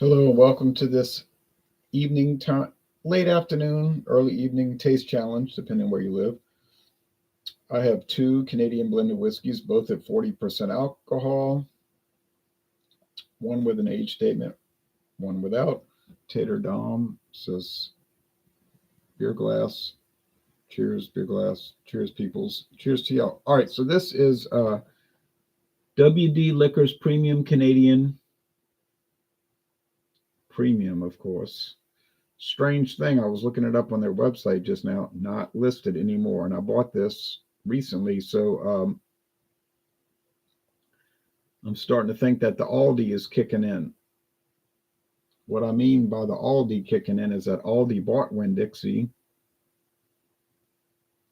Hello and welcome to this evening time, late afternoon, early evening taste challenge, depending where you live. I have two Canadian blended whiskeys, both at 40% alcohol, one with an age statement, one without. Tater Dom says beer glass. Cheers, beer glass. Cheers, peoples. Cheers to y'all. All right, so this is WD Liquors Premium Canadian. Premium, of course. Strange thing, I was looking it up on their website just now, not listed anymore. And I bought this recently, so I'm starting to think that the Aldi is kicking in. What I mean by the Aldi kicking in is that Aldi bought Winn-Dixie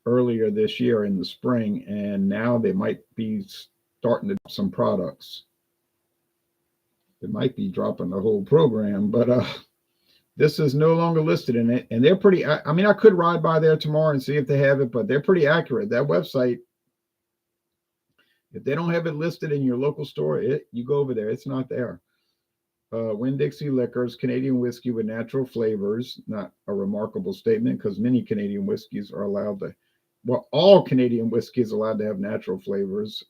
earlier this year in the spring, and now they might be starting to do some products. They might be dropping the whole program, but this is no longer listed in it, and they're pretty. I mean, I could ride by there tomorrow and see if they have it, but they're pretty accurate. That website, if they don't have it listed in your local store, you go over there, it's not there. Winn-Dixie Liquors, Canadian whiskey with natural flavors. Not a remarkable statement because many Canadian whiskeys are allowed to. Well, all Canadian whiskey is allowed to have natural flavors.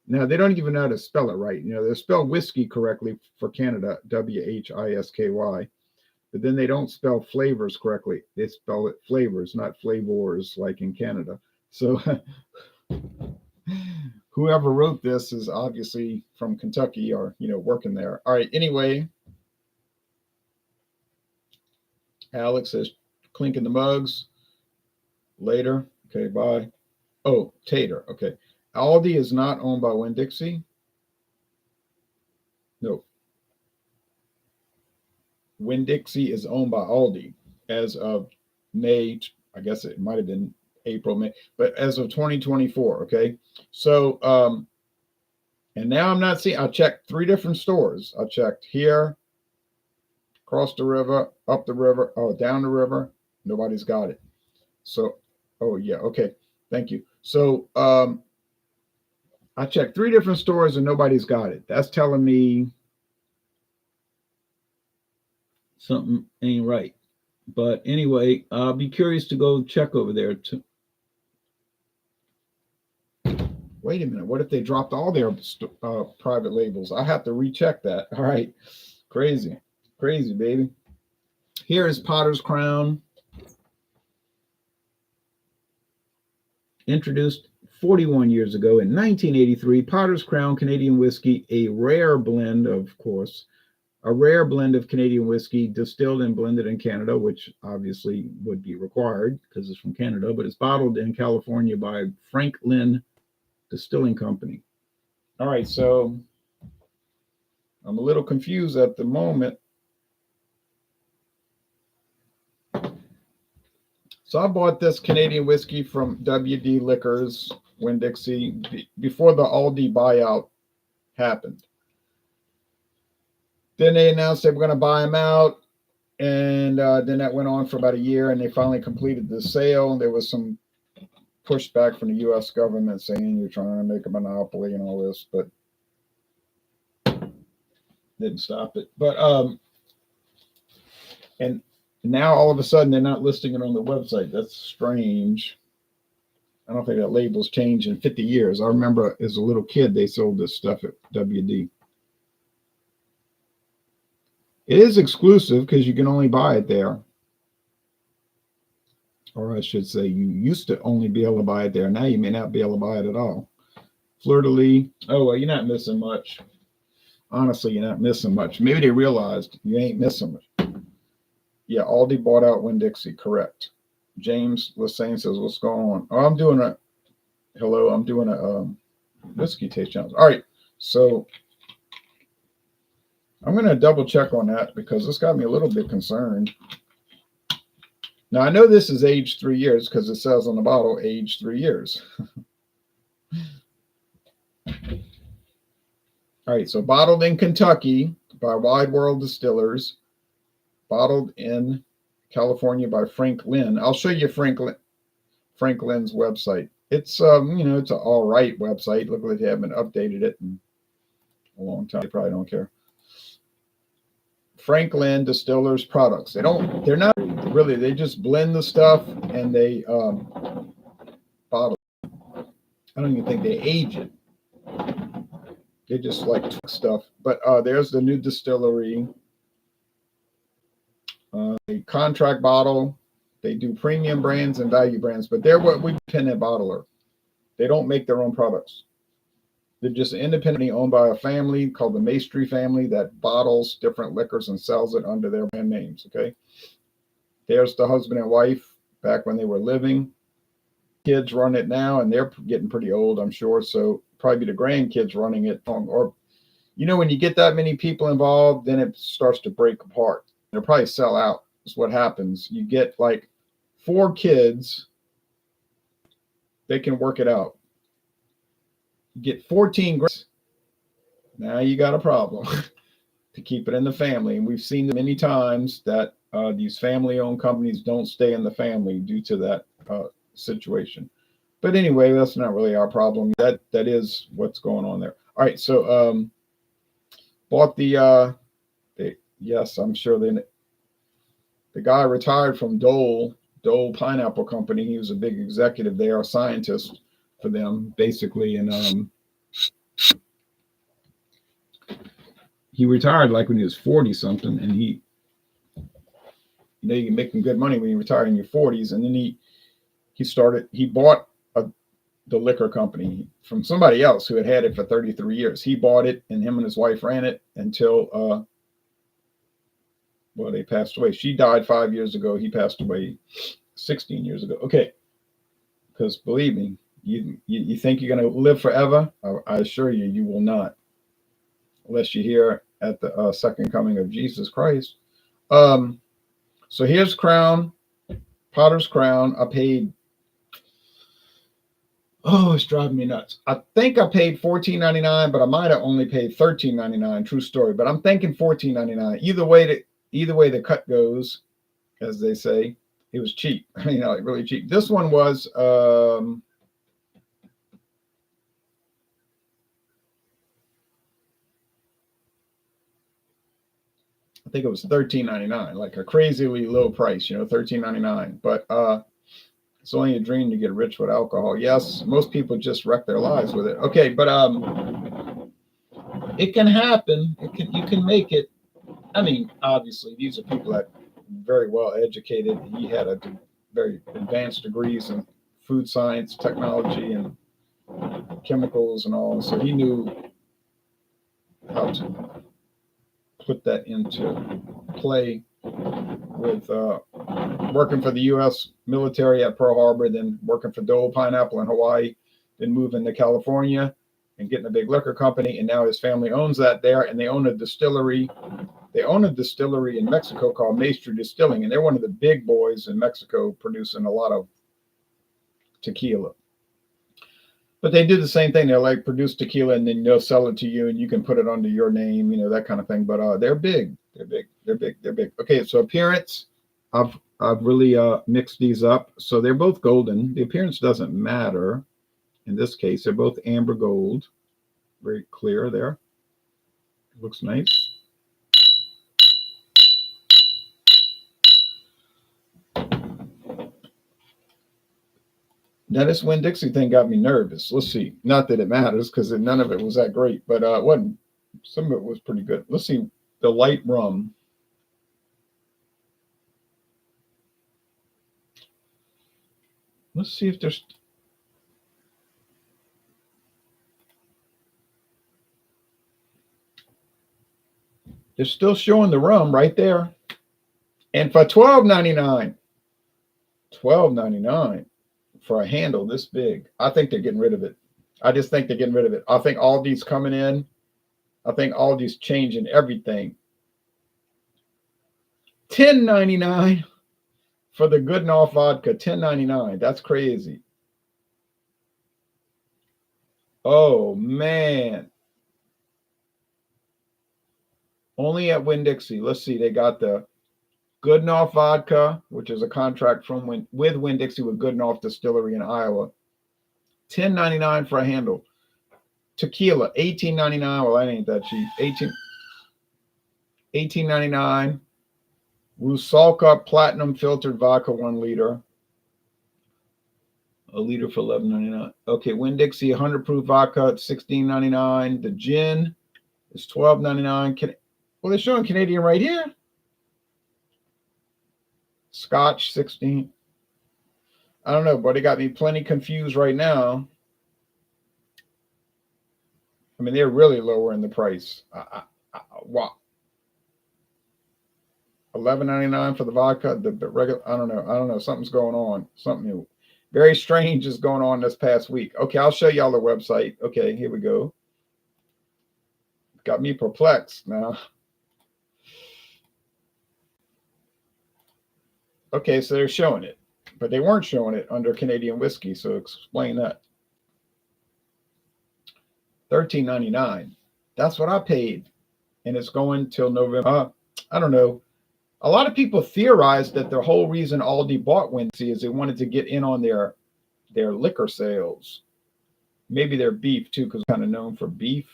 Now they don't even know how to spell it right. You know, they spell whiskey correctly for Canada, WHISKY. But then they don't spell flavors correctly. They spell it flavors, not flavors like in Canada. So whoever wrote this is obviously from Kentucky or, working there. All right. Anyway, Alex says clinking the mugs later. Okay. Bye. Oh, Tater. Okay. Aldi is not owned by Winn-Dixie. No. Winn-Dixie is owned by Aldi as of May. I guess it might have been April, May, but as of 2024. Okay. So, and now I'm not seeing, I checked three different stores. I checked here, across the river, up the river, down the river. Nobody's got it. So, oh yeah. Okay. Thank you. So, I checked three different stores and nobody's got it. That's telling me something ain't right. But anyway, I'll be curious to go check over there too. Wait a minute. What if they dropped all their private labels? I have to recheck that. All right. Crazy. Crazy, baby. Here is Potter's Crown. Introduced 41 years ago in 1983. Potter's Crown Canadian whiskey, a rare blend, of course. A rare blend of Canadian whiskey distilled and blended in Canada, which obviously would be required because it's from Canada, but it's bottled in California by Frank-Lin Distilling Company. All right, so I'm a little confused at the moment. So I bought this Canadian whiskey from WD Liquors, Winn-Dixie, before the Aldi buyout happened. Then they announced they were going to buy them out, and then that went on for about a year, and they finally completed the sale. There was some pushback from the U.S. government saying you're trying to make a monopoly and all this, but didn't stop it. But and now all of a sudden they're not listing it on the website. That's strange. I don't think that label's changed in 50 years. I remember as a little kid they sold this stuff at WD. It is exclusive because you can only buy it there. Or I should say, you used to only be able to buy it there. Now you may not be able to buy it at all. Fleur-de-lis. Oh, well, you're not missing much. Honestly, you're not missing much. Maybe they realized you ain't missing much. Yeah, Aldi bought out Winn-Dixie. Correct. James Lassane says, what's going on? Oh, I'm doing a whiskey taste challenge. All right. So I'm going to double check on that because this got me a little bit concerned. Now, I know this is aged 3 years because it says on the bottle, aged 3 years. All right, so bottled in Kentucky by Wide World Distillers, bottled in California by Frank-Lin. I'll show you Frank-Lin's website. It's it's an all right website. Look like they haven't updated it in a long time. They probably don't care. Frank-Lin Distillers products. They're not really, they just blend the stuff and they bottle. I don't even think they age it. They just like stuff. But there's the new distillery. A contract bottle. They do premium brands and value brands, but they're what we independent bottler. They don't make their own products. They're just independently owned by a family called the Maestri family that bottles different liquors and sells it under their brand names. Okay. There's the husband and wife back when they were living. Kids run it now, and they're getting pretty old, I'm sure. So probably the grandkids running it. Or, when you get that many people involved, then it starts to break apart. They'll probably sell out. Is what happens. You get like 4 kids, they can work it out. You get 14 grand, now you got a problem to keep it in the family. And we've seen many times that these family-owned companies don't stay in the family due to that situation. But anyway, that's not really our problem. That is what's going on there. All right, so bought yes, I'm sure the guy retired from Dole Pineapple Company. He was a big executive there, a scientist for them, basically. And he retired like when he was 40 something. And you can make good money when you retire in your 40s. And then he bought the liquor company from somebody else who had it for 33 years. He bought it, and him and his wife ran it until they passed away. She died 5 years ago. He passed away 16 years ago. Okay. Because believe me, you think you're going to live forever? I assure you, you will not. Unless you're here at the second coming of Jesus Christ. So here's Crown, Potter's Crown. I paid, it's driving me nuts. I think I paid $14.99, but I might have only paid $13.99. True story. But I'm thinking $14.99. Either way the cut goes, as they say, it was cheap. Like really cheap. This one was I think it was $13.99, like a crazily low price, $13.99. But it's only a dream to get rich with alcohol. Yes, most people just wreck their lives with it. Okay, but it can happen. You can make it. Obviously, these are people that are very well educated. He had very advanced degrees in food science, technology, and chemicals and all. So he knew how to put that into play with working for the U.S. military at Pearl Harbor, then working for Dole Pineapple in Hawaii, then moving to California and getting a big liquor company. And now his family owns that there, and they own a distillery. They own a distillery in Mexico called Maestri Distilling, and they're one of the big boys in Mexico, producing a lot of tequila. But they do the same thing. They'll like produce tequila, and then they'll sell it to you, and you can put it under your name, that kind of thing. But they're big. They're big. Okay, so appearance, I've really mixed these up. So they're both golden. The appearance doesn't matter. In this case, they're both amber gold. Very clear there. Looks nice. Now, this Winn-Dixie thing got me nervous. Let's see. Not that it matters, because none of it was that great, but it wasn't. Some of it was pretty good. Let's see. The light rum. Let's see if there's. They're still showing the rum right there. And for $12.99. $12.99. For a handle this big. I think they're getting rid of it. I just think they're getting rid of it. I think Aldi's coming in. I think Aldi's changing everything. $10.99 for the Goodenough vodka. $10.99. That's crazy. Oh, man. Only at Winn-Dixie. Let's see. They got the Goodenough vodka, which is a contract with Winn-Dixie with Goodenough Distillery in Iowa. $10.99 for a handle. Tequila, $18.99. Well, that ain't that cheap. $18.99. Rusalka Platinum Filtered Vodka, 1 liter. A liter for $11.99. Okay, Winn-Dixie 100 proof vodka at $16.99. The gin is $12.99. Well, they're showing Canadian right here. Scotch 16. I don't know, but they got me plenty confused right now. I mean, they're really lowering the price. Wow. $11.99 for the vodka. The regular. I don't know. Something's going on. Something new. Very strange is going on this past week. Okay, I'll show y'all the website. Okay, here we go. Got me perplexed now. Okay, so they're showing it, but they weren't showing it under Canadian whiskey. So explain that. $13.99. That's what I paid, and it's going till November. I don't know. A lot of people theorize that the whole reason Aldi bought Wincy is they wanted to get in on their liquor sales. Maybe their beef too, because kind of known for beef.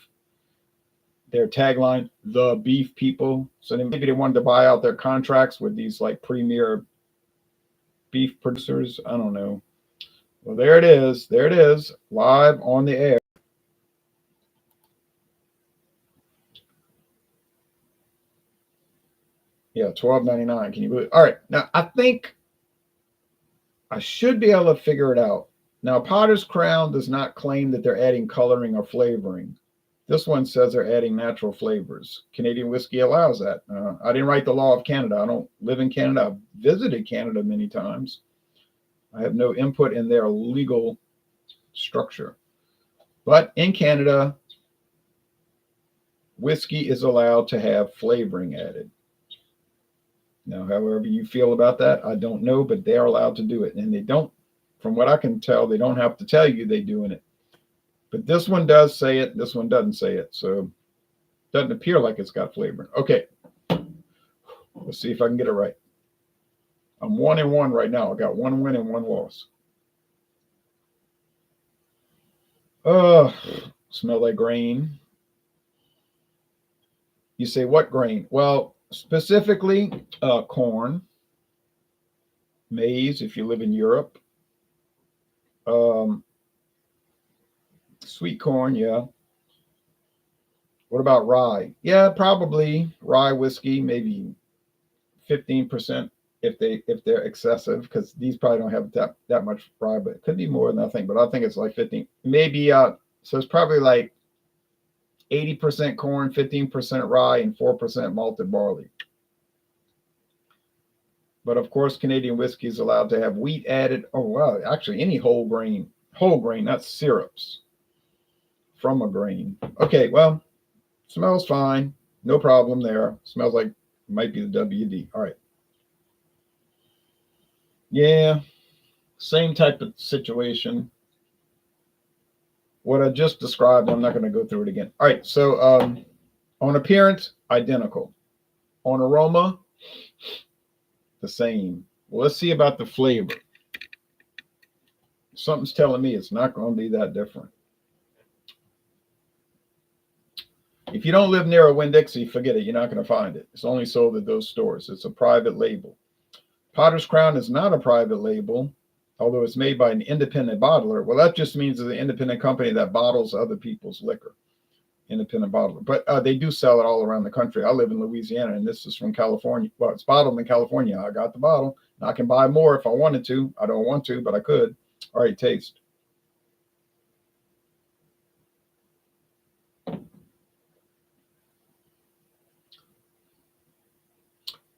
Their tagline, "The Beef People." So maybe they wanted to buy out their contracts with these like premier beef producers. I don't know. Well, there it is. There it is, live on the air. Yeah, $12.99. Can you believe it? All right. Now, I think I should be able to figure it out. Now, Potter's Crown does not claim that they're adding coloring or flavoring. This one says they're adding natural flavors. Canadian whiskey allows that. I didn't write the law of Canada. I don't live in Canada. I've visited Canada many times. I have no input in their legal structure. But in Canada, whiskey is allowed to have flavoring added. Now, however you feel about that, I don't know, but they're allowed to do it. And they don't, from what I can tell, they don't have to tell you they're doing it. But this one does say it. This one doesn't say it. So it doesn't appear like it's got flavoring. Okay. Let's see if I can get it right. I'm 1-1 right now. I got 1 win and 1 loss. Smell like grain. You say what grain? Well, specifically corn, maize if you live in Europe, sweet corn, yeah. What about rye? Yeah, probably rye whiskey, maybe 15% if they're excessive, because these probably don't have that much rye, but it could be more than I think. But I think it's like 15, maybe. So it's probably like 80% corn, 15% rye, and 4% malted barley. But of course, Canadian whiskey is allowed to have wheat added. Oh wow, actually any whole grain, not syrups from a grain. Okay, well, smells fine, no problem there. Smells like might be the WD. All right. Yeah, same type of situation. What I just described, I'm not going to go through it again. All right, so on appearance, identical. On aroma, the same. Well, let's see about the flavor. Something's telling me it's not going to be that different. If you don't live near a Winn-Dixie, forget it. You're not going to find it. It's only sold at those stores. It's a private label. Potter's Crown is not a private label, although it's made by an independent bottler. Well, that just means it's an independent company that bottles other people's liquor. Independent bottler. But they do sell it all around the country. I live in Louisiana, and this is from California. Well, it's bottled in California. I got the bottle. And I can buy more if I wanted to. I don't want to, but I could. All right, taste.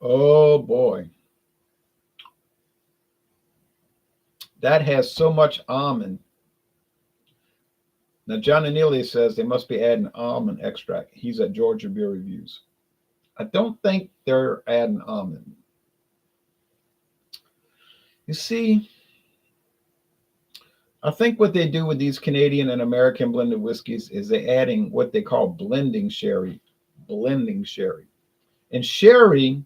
Oh, boy. That has so much almond. Now, John Annealy says they must be adding almond extract. He's at Georgia Beer Reviews. I don't think they're adding almond. You see, I think what they do with these Canadian and American blended whiskeys is they're adding what they call blending sherry. Blending sherry. And sherry,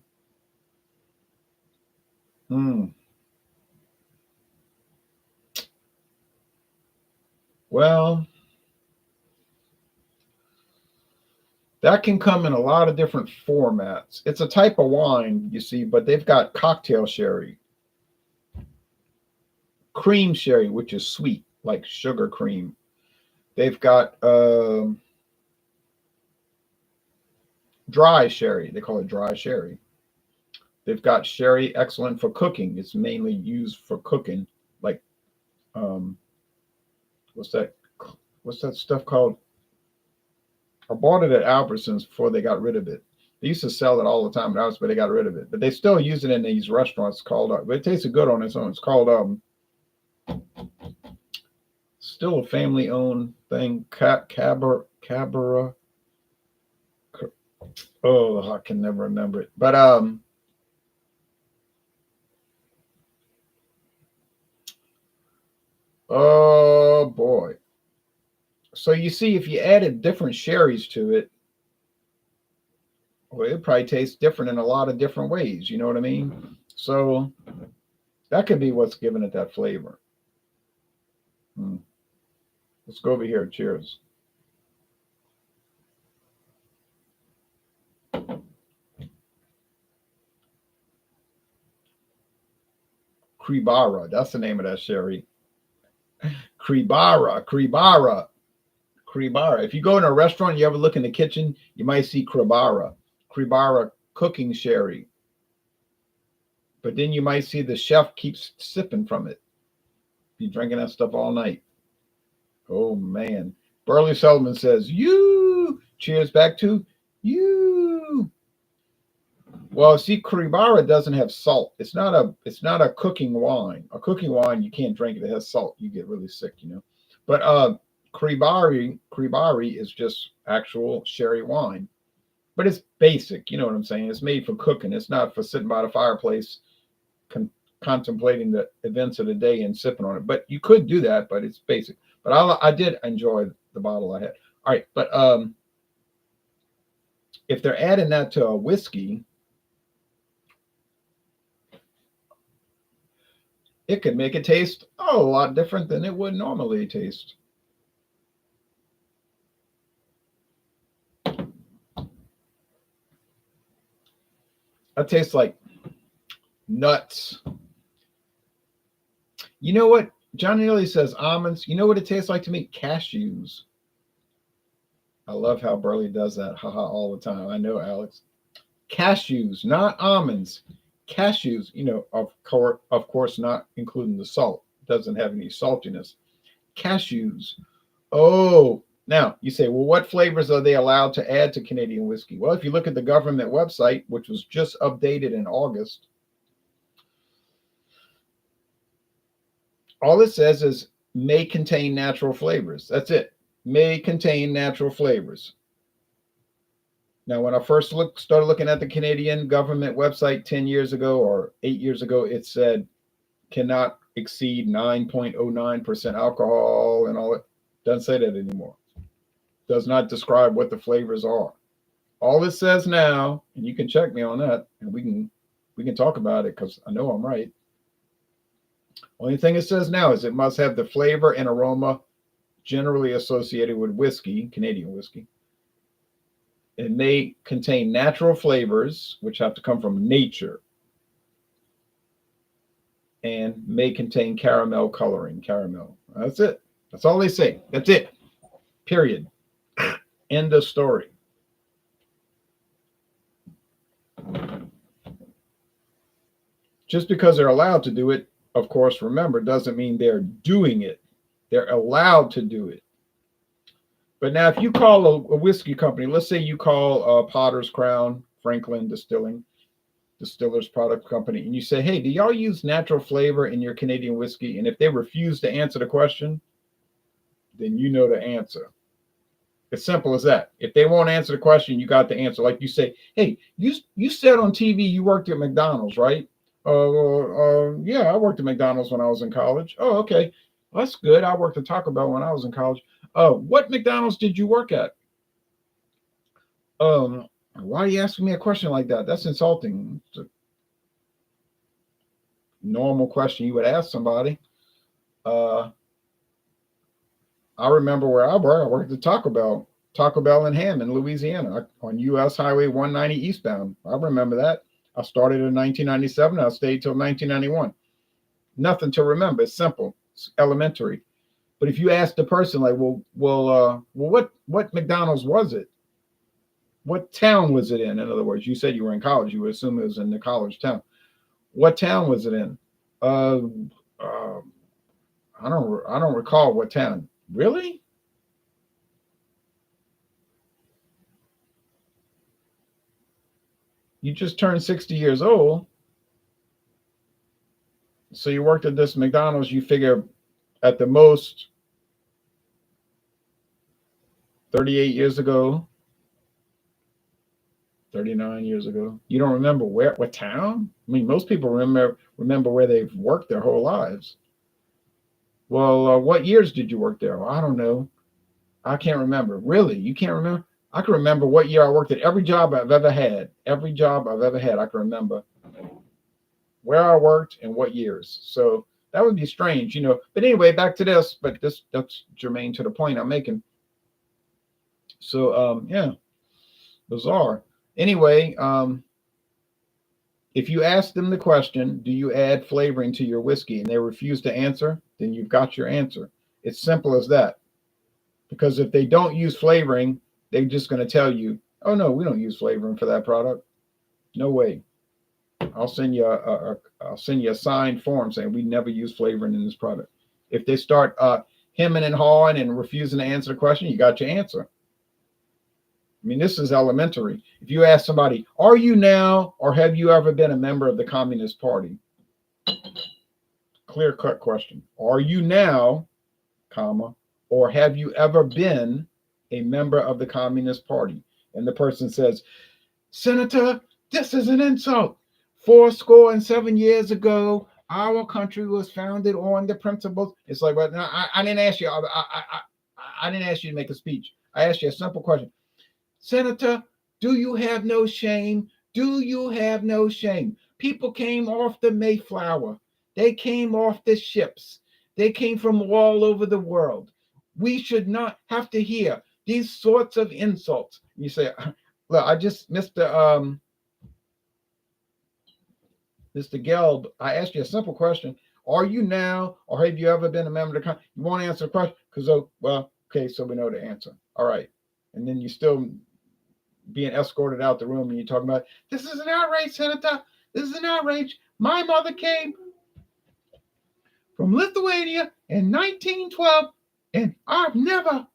well, That can come in a lot of different formats. It's a type of wine, you see, but they've got cocktail sherry, cream sherry, which is sweet, like sugar cream. They've got dry sherry. They call it dry sherry. They've got sherry excellent for cooking. It's mainly used for cooking, like um, what's that? What's that stuff called? I bought it at Albertsons before they got rid of it. They used to sell it all the time at Albertsons, but they got rid of it. But they still use it in these restaurants. Called, but it tasted good on its own. It's called still a family-owned thing. Cabra. Oh, I can never remember it. But oh boy. So you see, if you added different sherries to it, well, it probably tastes different in a lot of different ways. You know what I mean? So that could be what's giving it that flavor. Hmm. Let's go over here. Cheers. Kribara. That's the name of that sherry. Kribara. If you go in a restaurant, you ever look in the kitchen, you might see Kribara. Kribara cooking sherry. But then you might see the chef keeps sipping from it. Be drinking that stuff all night. Oh man. Burley Sullivan says, "You." Cheers back to you. Well, see, Kribara doesn't have salt. It's not a cooking wine. A cooking wine you can't drink it. It has salt. You get really sick, you know. But Kribari is just actual sherry wine. But it's basic. You know what I'm saying? It's made for cooking. It's not for sitting by the fireplace con- contemplating the events of the day and sipping on it. But you could do that, but it's basic. But I did enjoy the bottle I had. All right, but if they're adding that to a whiskey, it could make it taste a lot different than it would normally taste. That tastes like nuts. You know what? Johnny Lilly says almonds. You know what it tastes like to me? Cashews. I love how Burley does that. Haha, all the time. I know, Alex. Cashews, not almonds. Cashews, of course, not including the salt. Doesn't have any saltiness. Cashews. Oh, now you say, well, what flavors are they allowed to add to Canadian whiskey? Well, if you look at the government website, which was just updated in August, all it says is may contain natural flavors. That's it. May contain natural flavors. Now, when I first started looking at the Canadian government website 10 years ago or 8 years ago, it said cannot exceed 9.09% alcohol and all it. Doesn't say that anymore. Does not describe what the flavors are. All it says now, and you can check me on that, and we can talk about it because I know I'm right. Only thing it says now is it must have the flavor and aroma generally associated with whiskey, Canadian whiskey. It may contain natural flavors, which have to come from nature, and may contain caramel coloring. Caramel. That's it. That's all they say. That's it. Period. End of story. Just because they're allowed to do it, of course, remember, doesn't mean they're doing it. They're allowed to do it. But now, if you call a whiskey company, let's say you call Potter's Crown, Frank-Lin Distilling, Distillers Product Company, and you say, hey, do y'all use natural flavor in your Canadian whiskey? And if they refuse to answer the question, then you know the answer. As simple as that. If they won't answer the question, you got the answer. Like you say, hey, you said on TV you worked at McDonald's, right? Yeah, I worked at McDonald's when I was in college. Oh, okay. Well, that's good. I worked at Taco Bell when I was in college. What McDonald's did you work at? Um, why are you asking me a question like that? That's insulting. It's a normal question you would ask somebody. Uh, I remember where I worked. I worked at Taco Bell. Taco Bell in Hammond, Louisiana, on US Highway 190 eastbound. I remember that. I started in 1997. I stayed till 1991. Nothing to remember. It's simple. It's elementary. But if you ask the person, like, what McDonald's was it? What town was it in? In other words, you said you were in college. You would assume it was in the college town. What town was it in? Uh, uh, I don't recall what town. Really? You just turned 60 years old. So you worked at this McDonald's, you figure at the most 38 years ago, 39 years ago. You don't remember what town? I mean, most people remember where they've worked their whole lives. Well, what years did you work there? Well, I don't know. I can't remember. Really? You can't remember? I can remember what year I worked at every job I've ever had. Every job I've ever had, I can remember where I worked and what years. So that would be strange, you know. But anyway, back to this. But that's germane to the point I'm making. So yeah, bizarre. Anyway, if you ask them the question, do you add flavoring to your whiskey, and they refuse to answer, then you've got your answer. It's simple as that. Because if they don't use flavoring, they're just going to tell you, oh no, we don't use flavoring for that product. No way. I'll send you a signed form saying we never use flavoring in this product. If they start hemming and hawing and refusing to answer the question, you got your answer. I mean, this is elementary. If you ask somebody, are you now or have you ever been a member of the Communist Party? Clear cut question. Are you now, comma, or have you ever been a member of the Communist Party? And the person says, Senator, this is an insult. 7 years ago, our country was founded on the principles. It's like, well, no, I didn't ask you. I didn't ask you to make a speech. I asked you a simple question. Senator, do you have no shame? Do you have no shame? People came off the Mayflower. They came off the ships. They came from all over the world. We should not have to hear these sorts of insults. You say, look, I just, Mr. Gelb, I asked you a simple question. Are you now, or have you ever been a member of the Congress? You won't answer the question because, oh, well, okay, so we know the answer. All right. And then you still being escorted out the room and you're talking about, this is an outrage, Senator. This is an outrage. My mother came from Lithuania in 1912, and I've never,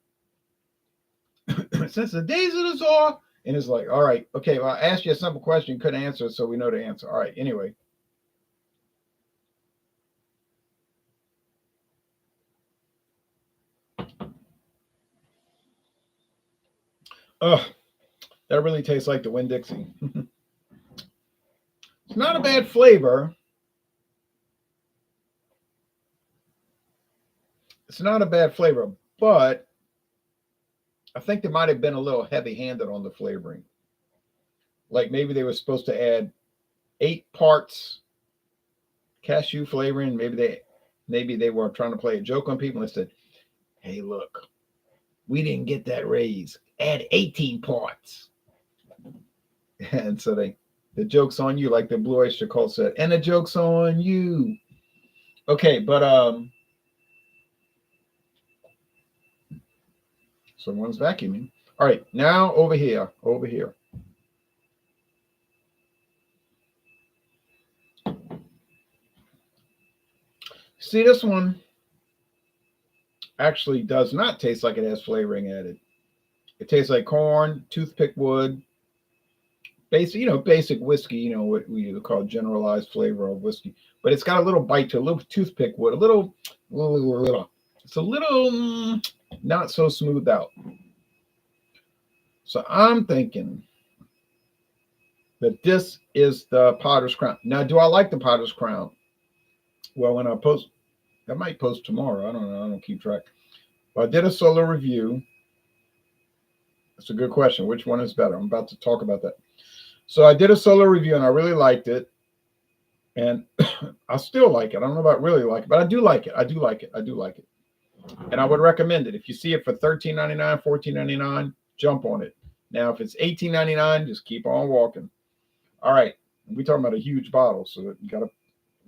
since the days of the Tsar, and it's like, all right, okay, well, I asked you a simple question, you couldn't answer it, so we know the answer. All right, anyway. Oh, that really tastes like the Winn-Dixie. It's not a bad flavor. It's not a bad flavor, but I think they might have been a little heavy-handed on the flavoring. Like maybe they were supposed to add 8 parts cashew flavoring. Maybe they were trying to play a joke on people and said, hey, look, we didn't get that raise. Add 18 parts. And so the joke's on you, like the Blue Oyster Cult said, and the joke's on you. Okay, but someone's vacuuming. All right, now over here. See, this one actually does not taste like it has flavoring added. It tastes like corn, toothpick wood, basic whiskey, what we call generalized flavor of whiskey. But it's got a little bite to it, a little toothpick wood, it's a little not so smoothed out. So I'm thinking that this is the Potter's Crown. Now, do I like the Potter's Crown? Well, when I might post tomorrow. I don't know. I don't keep track. But I did a solo review. That's a good question. Which one is better? I'm about to talk about that. So I did a solo review and I really liked it. And I still like it. I don't know about really like it, but I do like it. I do like it. And I would recommend it. If you see it for $13.99, $14.99, jump on it. Now, if it's $18.99, just keep on walking. All right, we're talking about a huge bottle, so you got to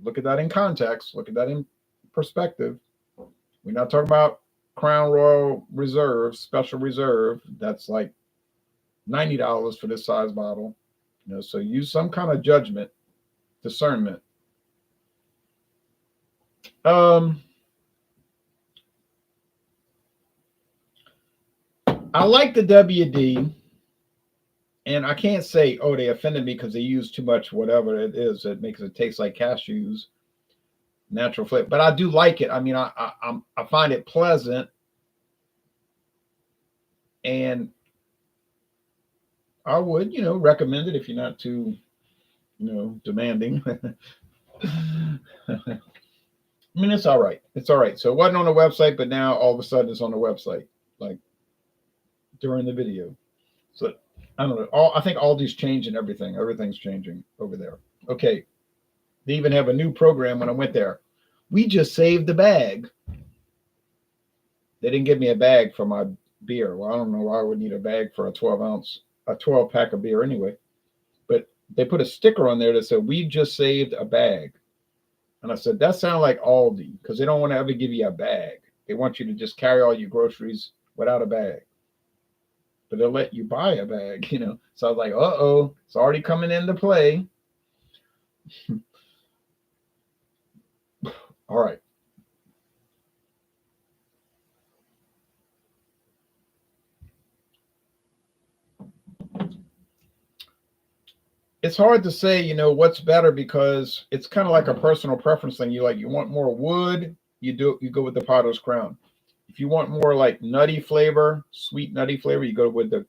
look at that in context, look at that in perspective. We're not talking about Crown Royal Reserve, Special Reserve. That's like $90 for this size bottle. So use some kind of judgment, discernment. I like the WD, and I can't say, oh, they offended me because they use too much, whatever it is. It makes it taste like cashews, natural flavor. But I do like it. I mean, I find it pleasant, and I would, recommend it if you're not too, demanding. I mean, it's all right. It's all right. So it wasn't on the website, but now all of a sudden it's on the website, like during the video. So I don't know. I think Aldi's changing everything. Everything's changing over there. Okay. They even have a new program when I went there. We just saved the bag. They didn't give me a bag for my beer. Well, I don't know why I would need a bag for a 12 pack of beer anyway. But they put a sticker on there that said, we just saved a bag. And I said, that sounds like Aldi, because they don't want to ever give you a bag. They want you to just carry all your groceries without a bag. But they'll let you buy a bag, So I was like, uh-oh, it's already coming into play. All right. It's hard to say, what's better, because it's kind of like a personal preference thing. You want more wood, you go with the Potter's Crown. If you want more like nutty flavor, sweet nutty flavor, you go with the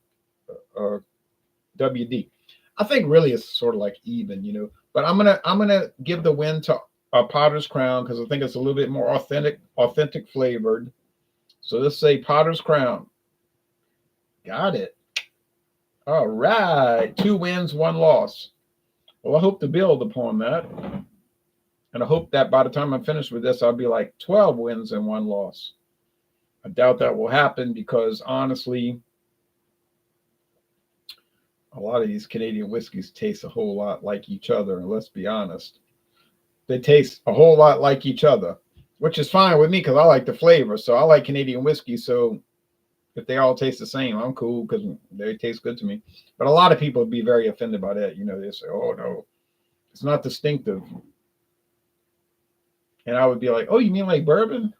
WD. I think really it's sort of like even, but I'm gonna give the win to Potter's Crown because I think it's a little bit more authentic flavored. So let's say Potter's Crown. Got it. All right, 2 wins, 1 loss. Well, I hope to build upon that, and I hope that by the time I'm finished with this, I'll be like 12 wins and 1 loss. I doubt that will happen because honestly, a lot of these Canadian whiskeys taste a whole lot like each other. And let's be honest, they taste a whole lot like each other, which is fine with me because I like the flavor. So I like Canadian whiskey. So if they all taste the same, I'm cool because they taste good to me. But a lot of people would be very offended by that. They say, oh, no, it's not distinctive. And I would be like, oh, you mean like bourbon?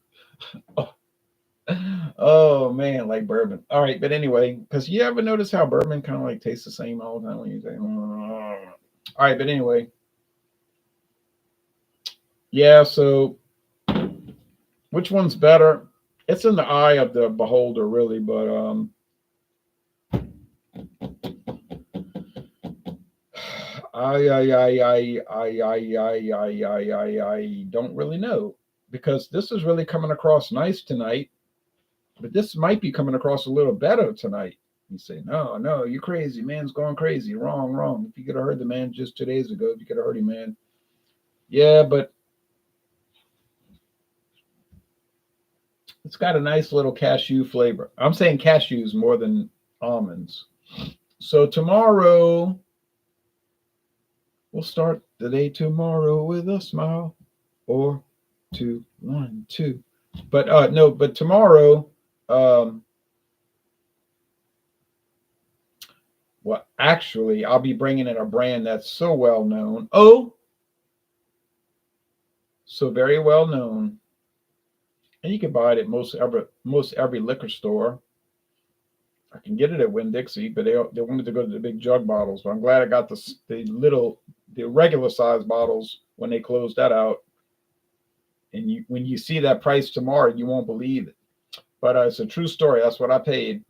Oh man, like bourbon. All right, but anyway, because you ever notice how bourbon kind of like tastes the same all the time when you say, all right, but anyway, yeah. So, which one's better? It's in the eye of the beholder, really. But I don't really know, because this is really coming across nice tonight. But this might be coming across a little better tonight. You say, no, you're crazy. Man's going crazy. Wrong. If you could have heard the man just 2 days ago, if you could have heard him, man. Yeah, but it's got a nice little cashew flavor. I'm saying cashews more than almonds. So tomorrow, we'll start the day tomorrow with a smile. Or 2, 1, 2. But no, but tomorrow, well, actually, I'll be bringing in a brand that's so well known. Oh, so very well known. And you can buy it at most every liquor store. I can get it at Winn-Dixie, but they wanted to go to the big jug bottles. But I'm glad I got the regular size bottles when they closed that out. And when you see that price tomorrow, you won't believe it. But it's a true story. That's what I paid.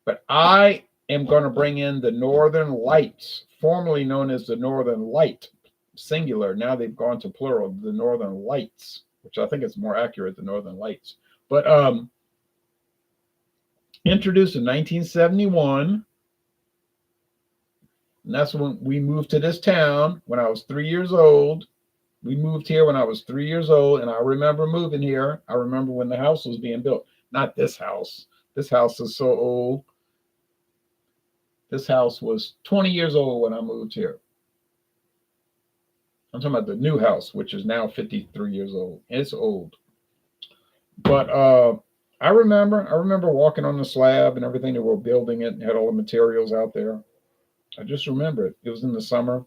But I am going to bring in the Northern Lights, formerly known as the Northern Light, singular. Now they've gone to plural, the Northern Lights, which I think is more accurate, the Northern Lights. But introduced in 1971. And that's when we moved to this town when I was 3 years old. We moved here when I was 3 years old, and I remember moving here. I remember when the house was being built. Not this house. This house is so old. This house was 20 years old when I moved here. I'm talking about the new house, which is now 53 years old. It's old. But I remember walking on the slab and everything. They were building it and had all the materials out there. I just remember it. It was in the summer.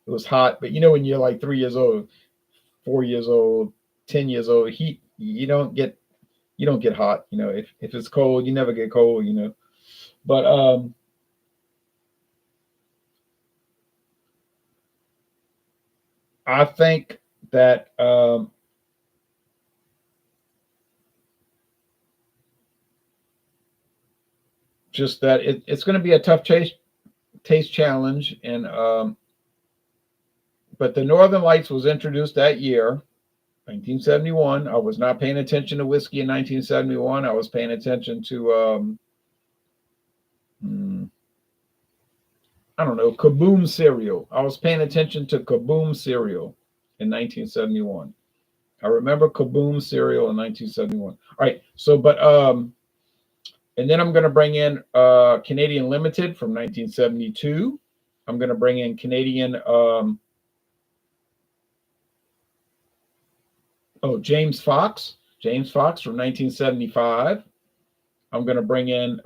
It was hot, but you know when you're like 3 years old, 4 years old, 10 years old, heat you don't get hot. If it's cold, you never get cold. But I think that just that it's going to be a tough taste challenge, and but the Northern Lights was introduced that year, 1971. I was not paying attention to whiskey in 1971. I was paying attention to hmm, I don't know, Kaboom cereal. I was paying attention to Kaboom cereal in 1971. I remember Kaboom cereal in 1971. All right, so but and then I'm going to bring in Canadian Limited from 1972. I'm going to bring in Canadian James Fox from 1975. I'm going to bring in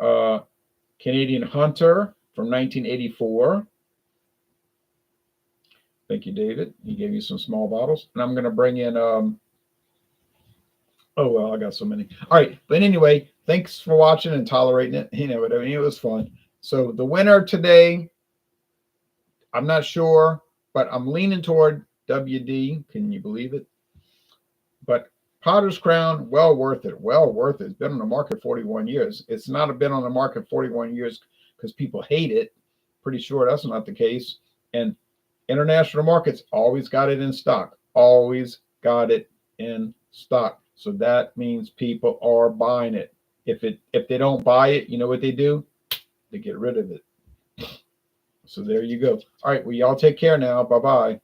Canadian Hunter from 1984. Thank you, David. He gave you some small bottles. And I'm going to bring in, oh, well, I got so many. All right. But anyway, thanks for watching and tolerating it. It was fun. So the winner today, I'm not sure, but I'm leaning toward WD. Can you believe it? But Potter's Crown, well worth it. Well worth it. It's been on the market 41 years. It's not been on the market 41 years because people hate it. Pretty sure that's not the case. And international markets always got it in stock. Always got it in stock. So that means people are buying it. If they don't buy it, you know what they do? They get rid of it. So there you go. All right. Well, y'all take care now. Bye-bye.